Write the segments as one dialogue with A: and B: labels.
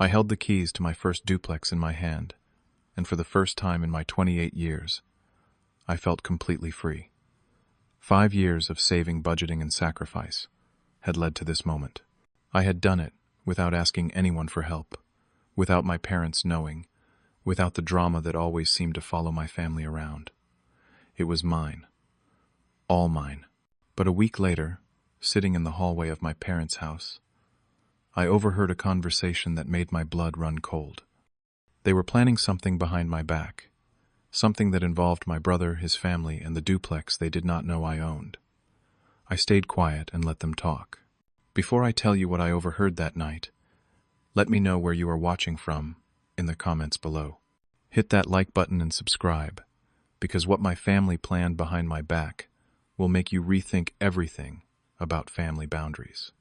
A: I held the keys to my first duplex in my hand, and for the first time in my 28 years, I felt completely free. 5 years of saving, budgeting, and sacrifice had led to this moment. I had done it without asking anyone for help, without my parents knowing, without the drama that always seemed to follow my family around. It was mine. All mine. But a week later, sitting in the hallway of my parents' house, I overheard a conversation that made my blood run cold. They were planning something behind my back, something that involved my brother, his family, and the duplex they did not know I owned. I stayed quiet and let them talk. Before I tell you what I overheard that night, let me know where you are watching from in the comments below. Hit that like button and subscribe, because what my family planned behind my back will make you rethink everything about family boundaries.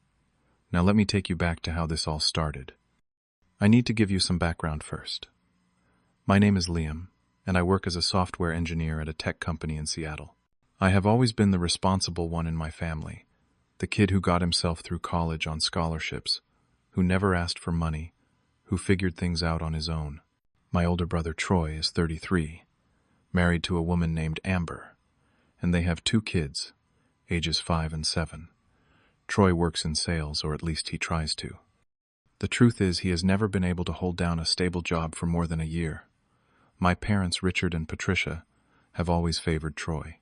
A: Now let me take you back to how this all started. I need to give you some background first. My name is Liam, and I work as a software engineer at a tech company in Seattle. I have always been the responsible one in my family, the kid who got himself through college on scholarships, who never asked for money, who figured things out on his own. My older brother Troy is 33, married to a woman named Amber, and they have 2 kids, ages 5 and 7. Troy works in sales, or at least he tries to. The truth is, he has never been able to hold down a stable job for more than a year. My parents, Richard and Patricia, have always favored Troy.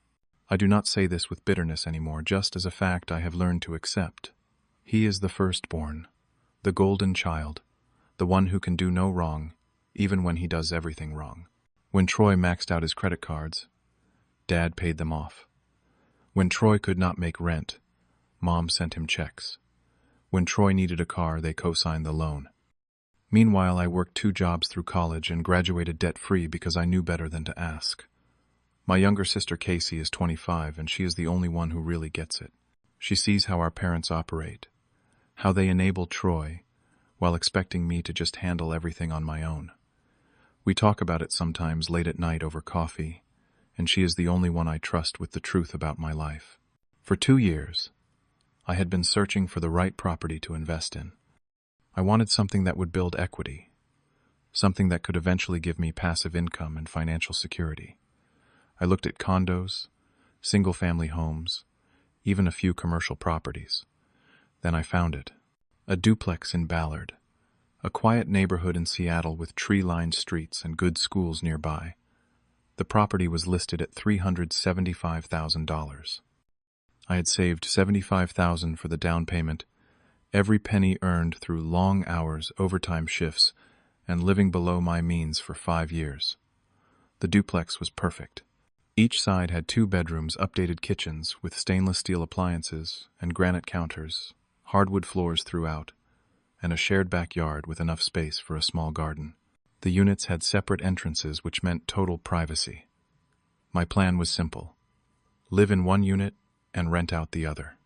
A: I do not say this with bitterness anymore, just as a fact I have learned to accept. He is the firstborn, the golden child, the one who can do no wrong, even when he does everything wrong. When Troy maxed out his credit cards, Dad paid them off. When Troy could not make rent, Mom sent him checks. When Troy needed a car, they co-signed the loan. Meanwhile, I worked 2 jobs through college and graduated debt-free because I knew better than to ask. My younger sister Casey is 25, and she is the only one who really gets it. She sees how our parents operate, how they enable Troy, while expecting me to just handle everything on my own. We talk about it sometimes late at night over coffee, and she is the only one I trust with the truth about my life. For 2 years, I had been searching for the right property to invest in. I wanted something that would build equity, something that could eventually give me passive income and financial security. I looked at condos, single-family homes, even a few commercial properties. Then I found it. A duplex in Ballard, a quiet neighborhood in Seattle with tree-lined streets and good schools nearby. The property was listed at $375,000. I had saved $75,000 for the down payment, every penny earned through long hours, overtime shifts, and living below my means for 5 years. The duplex was perfect. Each side had 2 bedrooms, updated kitchens with stainless steel appliances and granite counters, hardwood floors throughout, and a shared backyard with enough space for a small garden. The units had separate entrances, which meant total privacy. My plan was simple: live in one unit and rent out the other.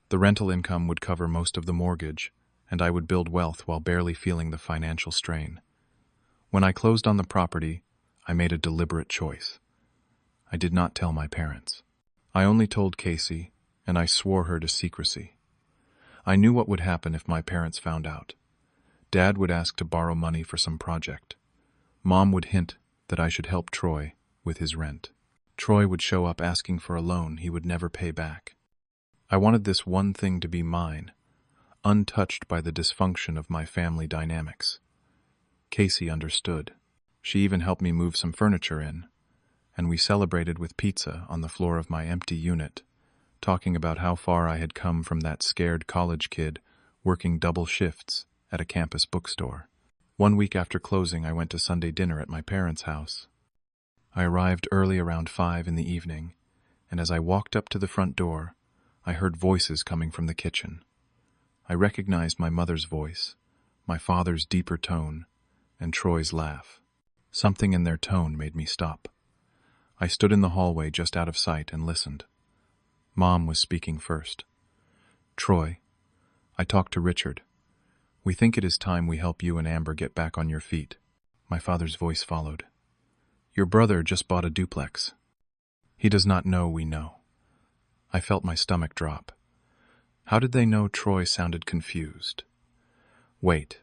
A: The rental income would cover most of the mortgage, and I would build wealth while barely feeling the financial strain. When I closed on the property, I made a deliberate choice. I did not tell my parents. I only told Casey, and I swore her to secrecy. I knew what would happen if my parents found out. Dad would ask to borrow money for some project. Mom would hint that I should help Troy with his rent. Troy would show up asking for a loan he would never pay back. I wanted this one thing to be mine, untouched by the dysfunction of my family dynamics. Casey understood. She even helped me move some furniture in, and we celebrated with pizza on the floor of my empty unit, talking about how far I had come from that scared college kid working double shifts at a campus bookstore. 1 week after closing, I went to Sunday dinner at my parents' house. I arrived early, around 5 in the evening, and as I walked up to the front door, I heard voices coming from the kitchen. I recognized my mother's voice, my father's deeper tone, and Troy's laugh. Something in their tone made me stop. I stood in the hallway just out of sight and listened. Mom was speaking first. "Troy, I talked to Richard. We think it is time we help you and Amber get back on your feet." My father's voice followed. "Your brother just bought a duplex. He does not know we know." I felt my stomach drop. How did they know? Troy sounded confused. "Wait,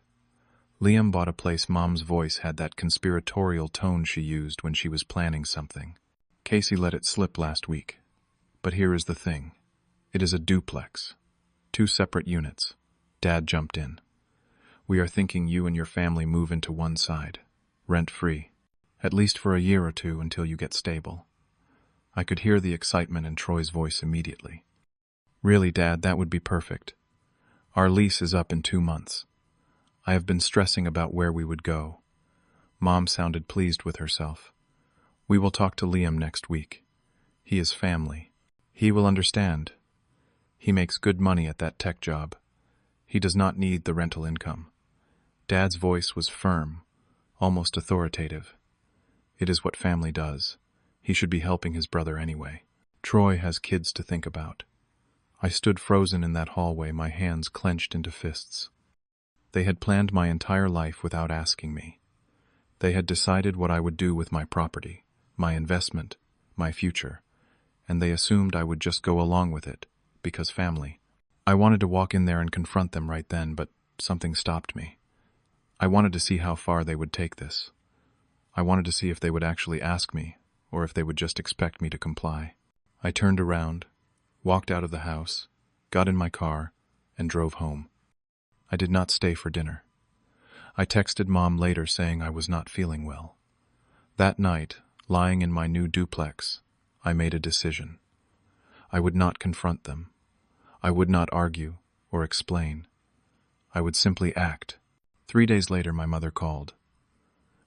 A: Liam bought a place. Mom's voice had that conspiratorial tone she used when she was planning something. Casey let it slip last week. But here is the thing. It is a duplex. 2 separate units. Dad jumped in. We are thinking you and your family move into one side, rent-free, at least for a year or 2 until you get stable. I could hear the excitement in Troy's voice immediately. Really, Dad, that would be perfect. Our lease is up in 2 months. I have been stressing about where we would go. Mom sounded pleased with herself. We will talk to Liam next week. He is family. He will understand. He makes good money at that tech job. He does not need the rental income. Dad's voice was firm, almost authoritative. It is what family does. He should be helping his brother anyway. Troy has kids to think about. I stood frozen in that hallway, my hands clenched into fists. They had planned my entire life without asking me. They had decided what I would do with my property, my investment, my future, and they assumed I would just go along with it, because family. I wanted to walk in there and confront them right then, but something stopped me. I wanted to see how far they would take this. I wanted to see if they would actually ask me, or if they would just expect me to comply. I turned around, walked out of the house, got in my car, and drove home. I did not stay for dinner. I texted Mom later saying I was not feeling well. That night, lying in my new duplex, I made a decision. I would not confront them. I would not argue or explain. I would simply act. 3 days later, my mother called.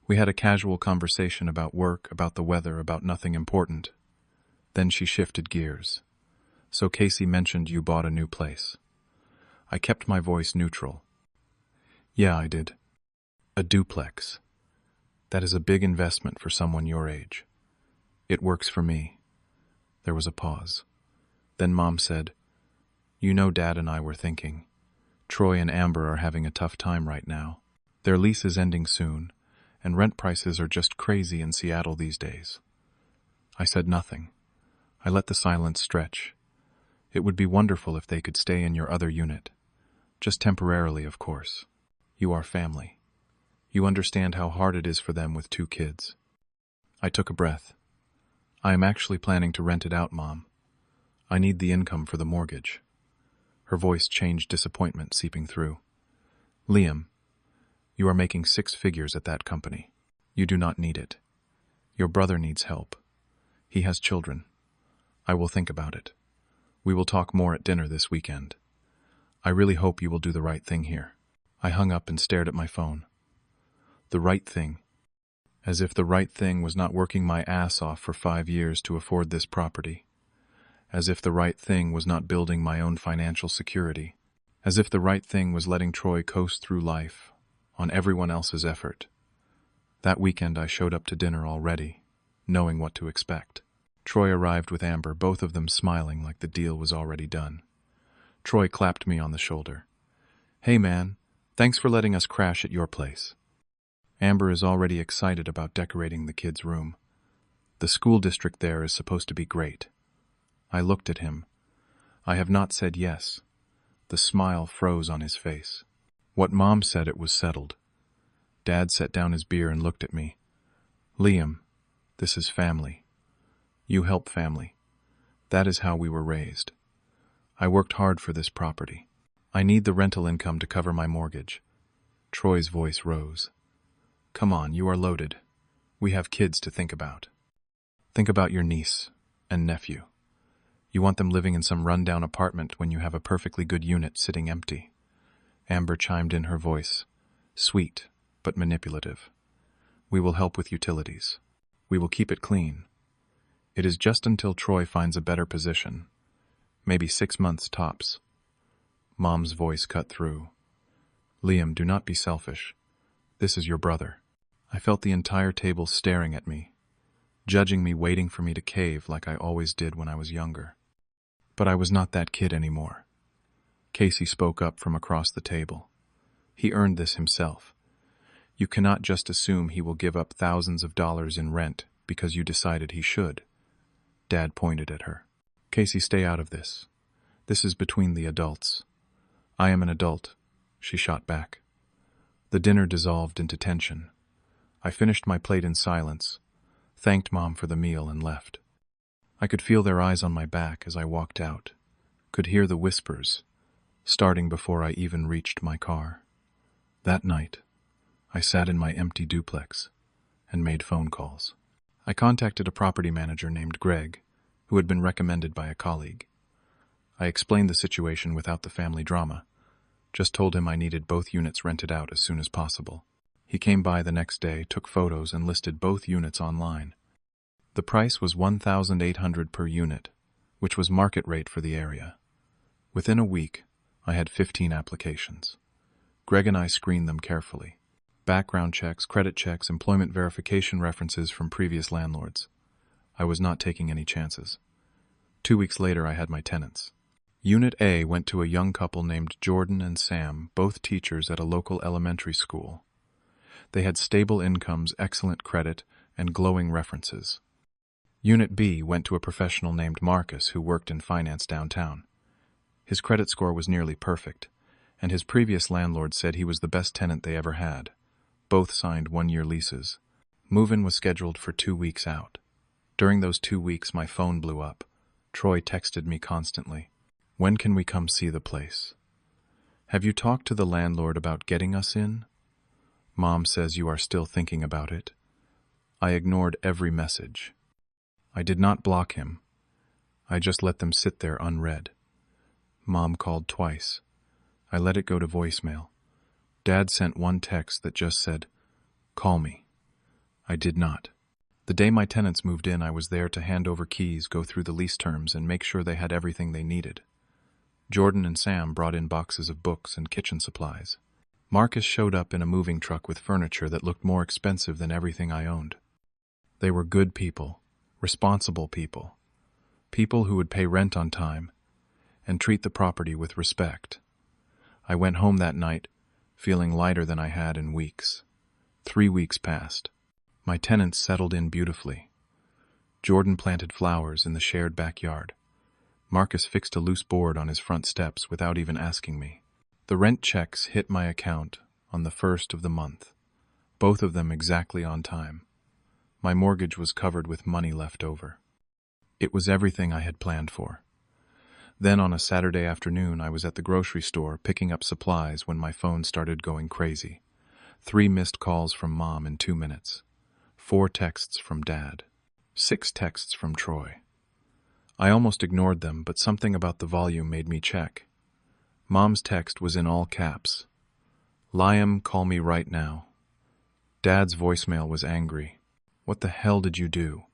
A: We had a casual conversation about work, about the weather, about nothing important. Then she shifted gears. So Casey mentioned you bought a new place. I kept my voice neutral. Yeah, I did. A duplex. That is a big investment for someone your age. It works for me. There was a pause. Then Mom said, You know, Dad and I were thinking. Troy and Amber are having a tough time right now. Their lease is ending soon, and rent prices are just crazy in Seattle these days. I said nothing. I let the silence stretch. It would be wonderful if they could stay in your other unit. Just temporarily, of course. You are family. You understand how hard it is for them with 2 kids. I took a breath. I am actually planning to rent it out, Mom. I need the income for the mortgage. Her voice changed, disappointment seeping through. Liam, you are making 6 figures at that company. You do not need it. Your brother needs help. He has children. I will think about it. We will talk more at dinner this weekend. I really hope you will do the right thing here. I hung up and stared at my phone. The right thing. As if the right thing was not working my ass off for 5 years to afford this property. As if the right thing was not building my own financial security. As if the right thing was letting Troy coast through life on everyone else's effort. That weekend I showed up to dinner already, knowing what to expect. Troy arrived with Amber, both of them smiling like the deal was already done. Troy clapped me on the shoulder. Hey man, thanks for letting us crash at your place. Amber is already excited about decorating the kids' room. The school district there is supposed to be great. I looked at him. I have not said yes. The smile froze on his face. What Mom said, it was settled. Dad set down his beer and looked at me. Liam, this is family. You help family. That is how we were raised. I worked hard for this property. I need the rental income to cover my mortgage. Troy's voice rose. Come on, you are loaded. We have kids to think about. Think about your niece and nephew. You want them living in some rundown apartment when you have a perfectly good unit sitting empty. Amber chimed in, her voice, sweet but manipulative. We will help with utilities. We will keep it clean. It is just until Troy finds a better position. Maybe 6 months tops. Mom's voice cut through. Liam, do not be selfish. This is your brother. I felt the entire table staring at me, judging me, waiting for me to cave like I always did when I was younger. But I was not that kid anymore. Casey spoke up from across the table. He earned this himself. You cannot just assume he will give up thousands of dollars in rent because you decided he should. Dad pointed at her. Casey, stay out of this. This is between the adults. I am an adult, she shot back. The dinner dissolved into tension. I finished my plate in silence, thanked Mom for the meal, and left. I could feel their eyes on my back as I walked out, could hear the whispers, starting before I even reached my car. That night, I sat in my empty duplex and made phone calls. I contacted a property manager named Greg, who had been recommended by a colleague. I explained the situation without the family drama, just told him I needed both units rented out as soon as possible. He came by the next day, took photos, and listed both units online. The price was $1,800 per unit, which was market rate for the area. Within a week, I had 15 applications. Greg and I screened them carefully. Background checks, credit checks, employment verification, references from previous landlords. I was not taking any chances. 2 weeks later, I had my tenants. Unit A went to a young couple named Jordan and Sam, both teachers at a local elementary school. They had stable incomes, excellent credit, and glowing references. Unit B went to a professional named Marcus who worked in finance downtown. His credit score was nearly perfect, and his previous landlord said he was the best tenant they ever had. Both signed 1-year leases. Move-in was scheduled for 2 weeks out. During those 2 weeks, my phone blew up. Troy texted me constantly. "When can we come see the place? Have you talked to the landlord about getting us in? Mom says you are still thinking about it." I ignored every message. I did not block him. I just let them sit there unread. Mom called twice. I let it go to voicemail. Dad sent one text that just said, "Call me." I did not. The day my tenants moved in, I was there to hand over keys, go through the lease terms, and make sure they had everything they needed. Jordan and Sam brought in boxes of books and kitchen supplies. Marcus showed up in a moving truck with furniture that looked more expensive than everything I owned. They were good people, responsible people, people who would pay rent on time and treat the property with respect. I went home that night feeling lighter than I had in weeks. 3 weeks passed. My tenants settled in beautifully. Jordan planted flowers in the shared backyard. Marcus fixed a loose board on his front steps without even asking me. The rent checks hit my account on the 1st of the month, both of them exactly on time. My mortgage was covered with money left over. It was everything I had planned for. Then on a Saturday afternoon, I was at the grocery store picking up supplies when my phone started going crazy. 3 missed calls from Mom in 2 minutes. 4 texts from Dad. 6 texts from Troy. I almost ignored them, but something about the volume made me check. Mom's text was in all caps. "Liam, call me right now." Dad's voicemail was angry. "What the hell did you do?"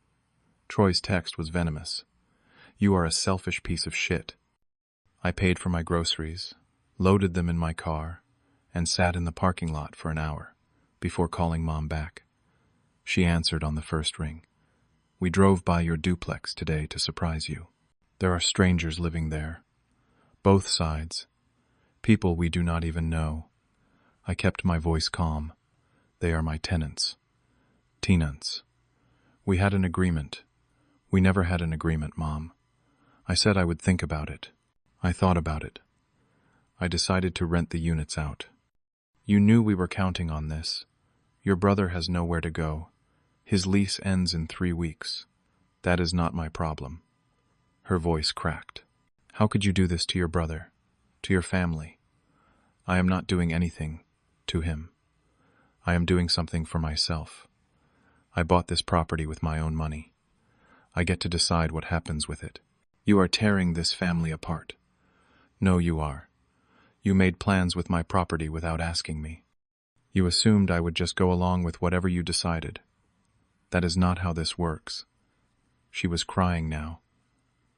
A: Troy's text was venomous. "You are a selfish piece of shit." I paid for my groceries, loaded them in my car, and sat in the parking lot for an hour before calling Mom back. She answered on the first ring. "We drove by your duplex today to surprise you. There are strangers living there. Both sides. People we do not even know." I kept my voice calm. "They are my tenants. Tenants. We had an agreement. We never had an agreement, Mom. I said I would think about it. I thought about it. I decided to rent the units out. You knew we were counting on this. Your brother has nowhere to go. His lease ends in 3 weeks. That is not my problem." Her voice cracked. "How could you do this to your brother? To your family? I am not doing anything to him. I am doing something for myself. I bought this property with my own money. I get to decide what happens with it. You are tearing this family apart. No, you are. You made plans with my property without asking me. You assumed I would just go along with whatever you decided. That is not how this works." She was crying now.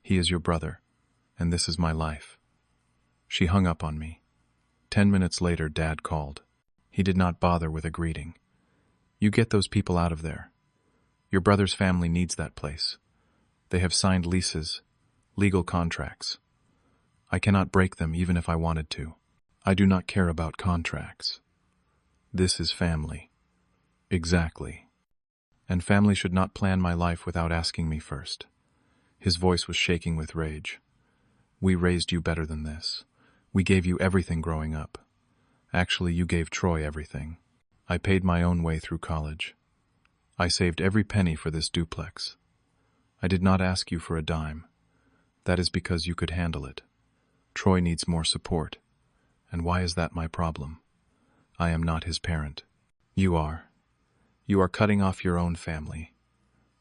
A: "He is your brother, and this is my life." She hung up on me. 10 minutes later, Dad called. He did not bother with a greeting. "You get those people out of there. Your brother's family needs that place. They have signed leases, legal contracts. I cannot break them even if I wanted to. I do not care about contracts. This is family." "Exactly. And family should not plan my life without asking me first." His voice was shaking with rage. "We raised you better than this. We gave you everything growing up. Actually, you gave Troy everything. I paid my own way through college. I saved every penny for this duplex. I did not ask you for a dime. That is because you could handle it. Troy needs more support. And why is that my problem? I am not his parent. You are. You are cutting off your own family.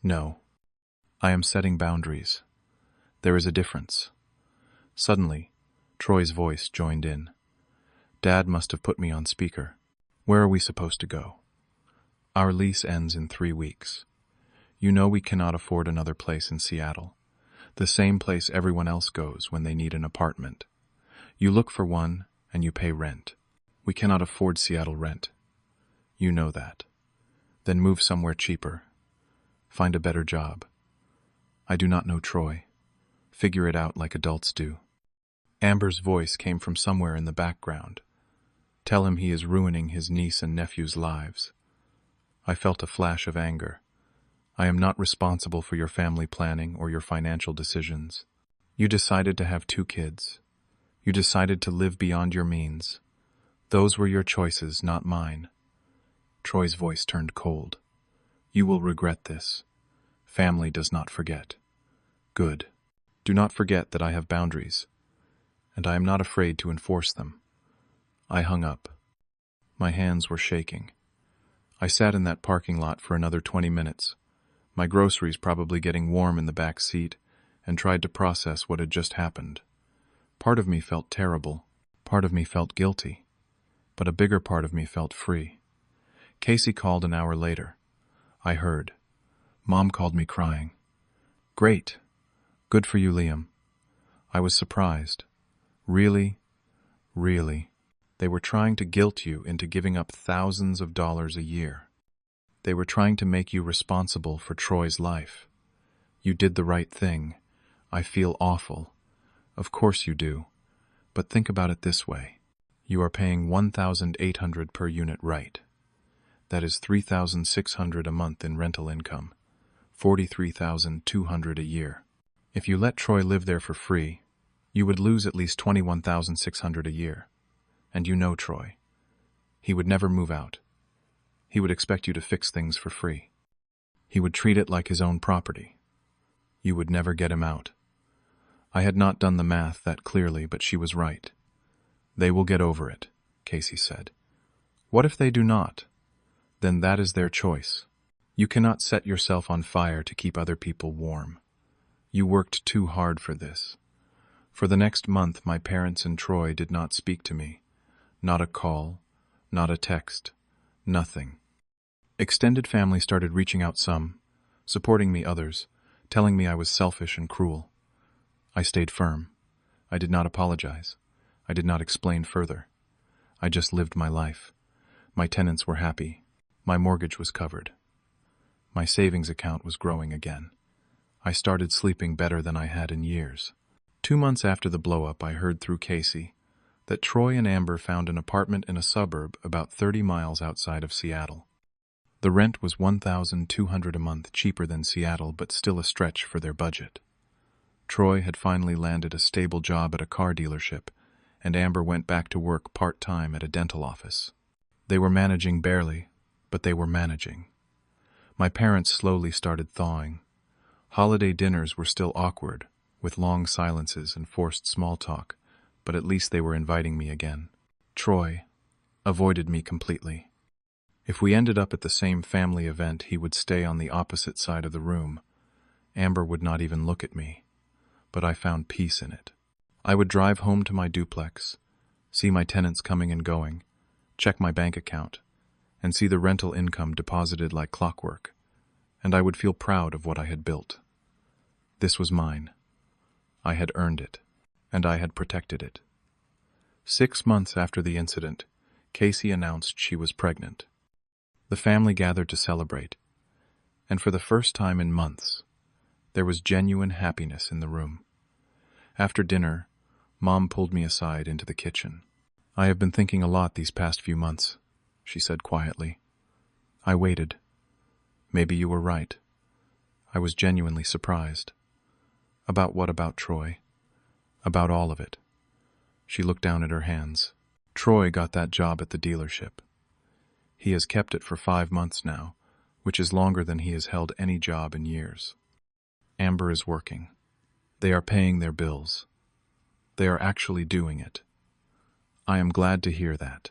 A: No. I am setting boundaries. There is a difference. Suddenly, Troy's voice joined in. Dad must have put me on speaker. Where are we supposed to go? Our lease ends in 3 weeks. You know we cannot afford another place in Seattle. The same place everyone else goes when they need an apartment. You look for one, and you pay rent. We cannot afford Seattle rent. You know that. Then move somewhere cheaper. Find a better job. I do not know Troy. Figure it out like adults do. Amber's voice came from somewhere in the background. Tell him he is ruining his niece and nephew's lives. I felt a flash of anger. I am not responsible for your family planning or your financial decisions. You decided to have 2 kids. You decided to live beyond your means. Those were your choices, not mine. Troy's voice turned cold. You will regret this. Family does not forget. Good. Do not forget that I have boundaries, and I am not afraid to enforce them. I hung up. My hands were shaking. I sat in that parking lot for another 20 minutes, my groceries probably getting warm in the back seat, and tried to process what had just happened. Part of me felt terrible. Part of me felt guilty. But a bigger part of me felt free. Casey called an hour later. I heard. Mom called me crying. Great. Good for you, Liam. I was surprised. Really? Really? They were trying to guilt you into giving up thousands of dollars a year. They were trying to make you responsible for Troy's life. You did the right thing. I feel awful. Of course you do. But think about it this way. You are paying $1,800 per unit, right? That is $3,600 a month in rental income, $43,200 a year. If you let Troy live there for free, you would lose at least $21,600 a year. And you know Troy. He would never move out. He would expect you to fix things for free. He would treat it like his own property. You would never get him out. I had not done the math that clearly, but she was right. They will get over it, Casey said. What if they do not? Then that is their choice. You cannot set yourself on fire to keep other people warm. You worked too hard for this. For the next month, my parents and Troy did not speak to me. Not a call, not a text, nothing. Extended family started reaching out some, supporting me others, telling me I was selfish and cruel. I stayed firm. I did not apologize. I did not explain further. I just lived my life. My tenants were happy. My mortgage was covered. My savings account was growing again. I started sleeping better than I had in years. 2 months after the blow-up, I heard through Casey that Troy and Amber found an apartment in a suburb about 30 miles outside of Seattle. The rent was $1,200 a month, cheaper than Seattle, but still a stretch for their budget. Troy had finally landed a stable job at a car dealership, and Amber went back to work part-time at a dental office. They were managing barely, but they were managing. My parents slowly started thawing. Holiday dinners were still awkward, with long silences and forced small talk, but at least they were inviting me again. Troy avoided me completely. If we ended up at the same family event, he would stay on the opposite side of the room. Amber would not even look at me, but I found peace in it. I would drive home to my duplex, see my tenants coming and going, check my bank account, and see the rental income deposited like clockwork, and I would feel proud of what I had built. This was mine. I had earned it, and I had protected it. 6 months after the incident, Casey announced she was pregnant. The family gathered to celebrate, and for the first time in months, there was genuine happiness in the room. After dinner, Mom pulled me aside into the kitchen. I have been thinking a lot these past few months, she said quietly. I waited. Maybe you were right. I was genuinely surprised. About what about Troy? About all of it. She looked down at her hands. Troy got that job at the dealership. He has kept it for 5 months now, which is longer than he has held any job in years. Amber is working. They are paying their bills. They are actually doing it. I am glad to hear that.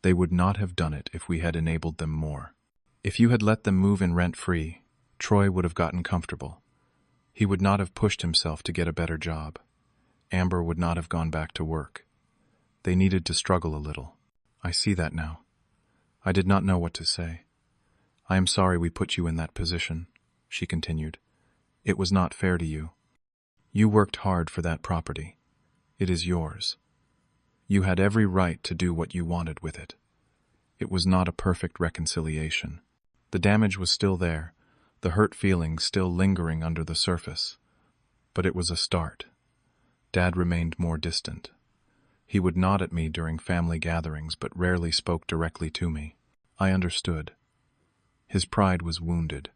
A: They would not have done it if we had enabled them more. If you had let them move in rent-free, Troy would have gotten comfortable. He would not have pushed himself to get a better job. Amber would not have gone back to work. They needed to struggle a little. I see that now. I did not know what to say. I am sorry we put you in that position, she continued. It was not fair to you. You worked hard for that property. It is yours. You had every right to do what you wanted with it. It was not a perfect reconciliation. The damage was still there, the hurt feelings still lingering under the surface. But it was a start. Dad remained more distant. He would nod at me during family gatherings, but rarely spoke directly to me. I understood. His pride was wounded.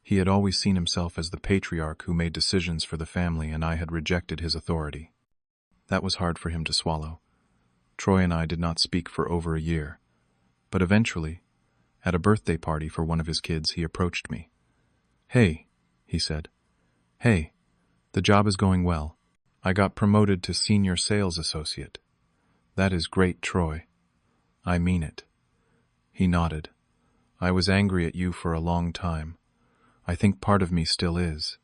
A: He had always seen himself as the patriarch who made decisions for the family, and I had rejected his authority. That was hard for him to swallow. Troy and I did not speak for over a year, but eventually, at a birthday party for one of his kids, he approached me. "Hey," he said. "Hey, the job is going well. I got promoted to senior sales associate. That is great, Troy. I mean it." He nodded. "I was angry at you for a long time. I think part of me still is.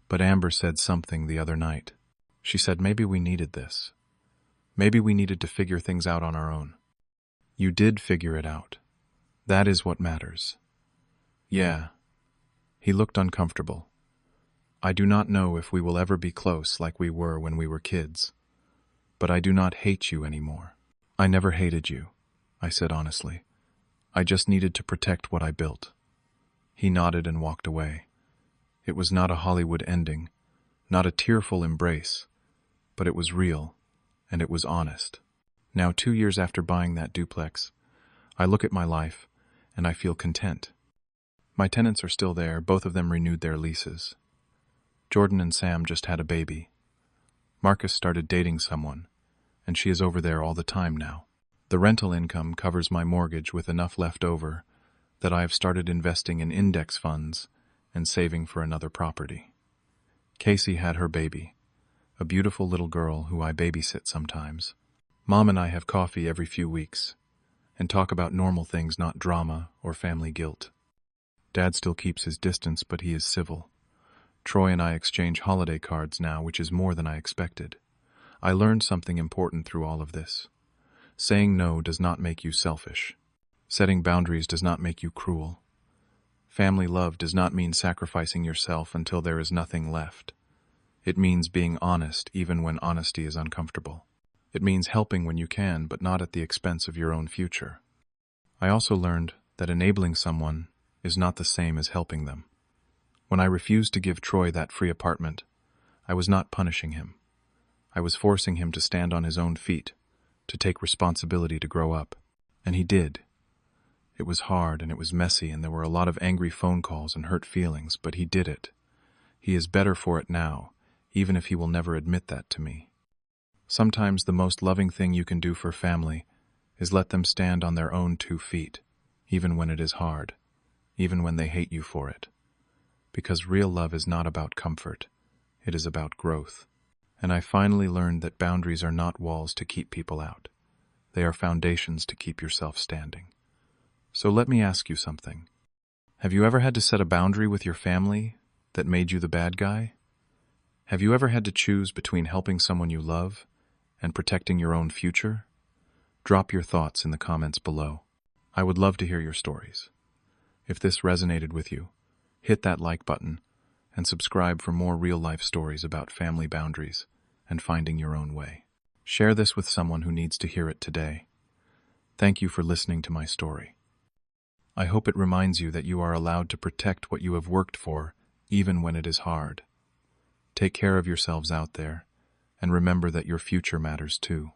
A: But Amber said something the other night. She said maybe we needed this. Maybe we needed to figure things out on our own. You did figure it out. That is what matters." "Yeah." He looked uncomfortable. "I do not know if we will ever be close like we were when we were kids. But I do not hate you anymore." "I never hated you," I said honestly. "I just needed to protect what I built." He nodded and walked away. It was not a Hollywood ending, not a tearful embrace, but it was real, and it was honest. Now, 2 years after buying that duplex, I look at my life, and I feel content. My tenants are still there, both of them renewed their leases. Jordan and Sam just had a baby. Marcus started dating someone, and she is over there all the time now. The rental income covers my mortgage with enough left over that I have started investing in index funds and saving for another property. Casey had her baby, a beautiful little girl who I babysit sometimes. Mom and I have coffee every few weeks and talk about normal things, not drama or family guilt. Dad still keeps his distance, but he is civil. Troy and I exchange holiday cards now, which is more than I expected. I learned something important through all of this. Saying no does not make you selfish. Setting boundaries does not make you cruel. Family love does not mean sacrificing yourself until there is nothing left. It means being honest even when honesty is uncomfortable. It means helping when you can, but not at the expense of your own future. I also learned that enabling someone is not the same as helping them. When I refused to give Troy that free apartment, I was not punishing him. I was forcing him to stand on his own feet, to take responsibility to grow up. And he did. It was hard and it was messy and there were a lot of angry phone calls and hurt feelings, but he did it. He is better for it now, even if he will never admit that to me. Sometimes the most loving thing you can do for family is let them stand on their own 2 feet, even when it is hard, even when they hate you for it. Because real love is not about comfort, it is about growth. And I finally learned that boundaries are not walls to keep people out. They are foundations to keep yourself standing. So let me ask you something. Have you ever had to set a boundary with your family that made you the bad guy? Have you ever had to choose between helping someone you love and protecting your own future? Drop your thoughts in the comments below. I would love to hear your stories. If this resonated with you, hit that like button and subscribe for more real-life stories about family boundaries and finding your own way. Share this with someone who needs to hear it today. Thank you for listening to my story. I hope it reminds you that you are allowed to protect what you have worked for, even when it is hard. Take care of yourselves out there, and remember that your future matters too.